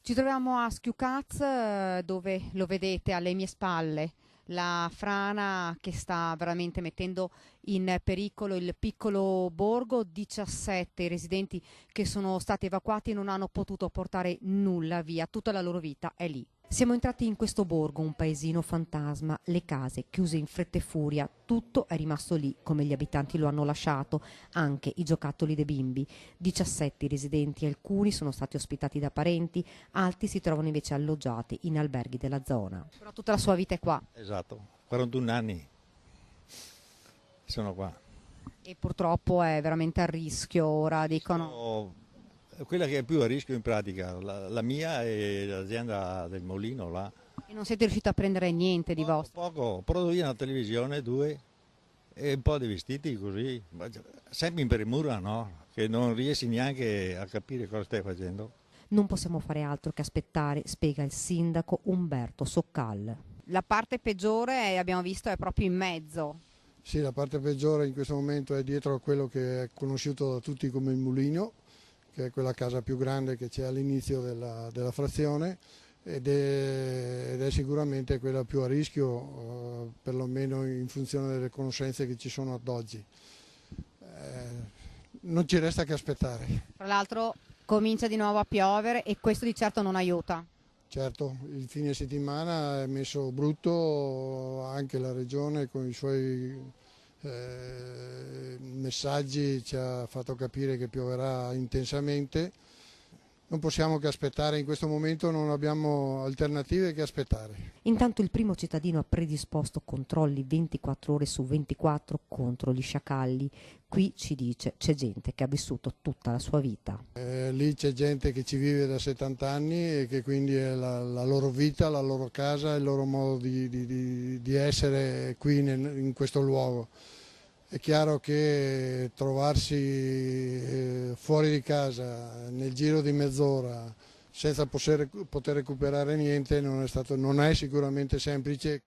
Ci troviamo a Schiucaz, dove lo vedete alle mie spalle, la frana che sta veramente mettendo in pericolo il piccolo borgo. 17 i residenti che sono stati evacuati non hanno potuto portare nulla via, tutta la loro vita è lì. Siamo entrati in questo borgo, un paesino fantasma, le case chiuse in fretta e furia, tutto è rimasto lì come gli abitanti lo hanno lasciato, anche i giocattoli dei bimbi. 17 residenti, alcuni sono stati ospitati da parenti, altri si trovano invece alloggiati in alberghi della zona. Però tutta la sua vita è qua Esatto, 41 anni sono qua. e purtroppo è veramente a rischio ora, dicono. Quella che è più a rischio in pratica, la mia e l'azienda del mulino là. E non siete riusciti a prendere niente di vostro. Poco, porto via una televisione, due, e un po' di vestiti così, sempre in premura, no? Che non riesci neanche a capire cosa stai facendo. Non possiamo fare altro che aspettare, spiega il sindaco Umberto Soccal. La parte peggiore, abbiamo visto, è proprio in mezzo. Sì, la parte peggiore in questo momento è dietro a quello che è conosciuto da tutti come il mulino, che è quella casa più grande che c'è all'inizio della frazione ed è sicuramente quella più a rischio, perlomeno in funzione delle conoscenze che ci sono ad oggi. Non ci resta che aspettare. Tra l'altro comincia di nuovo a piovere e questo di certo non aiuta. Certo, il fine settimana è messo brutto, anche la regione con i suoi messaggi ci ha fatto capire che pioverà intensamente. Non possiamo che aspettare, in questo momento non abbiamo alternative che aspettare. Intanto il primo cittadino ha predisposto controlli 24 ore su 24 contro gli sciacalli. Qui ci dice c'è gente che ha vissuto tutta la sua vita. Lì c'è gente che ci vive da 70 anni e che quindi è la loro vita, la loro casa, il loro modo di essere qui in questo luogo. È chiaro che trovarsi fuori di casa nel giro di mezz'ora senza poter recuperare niente non è sicuramente semplice.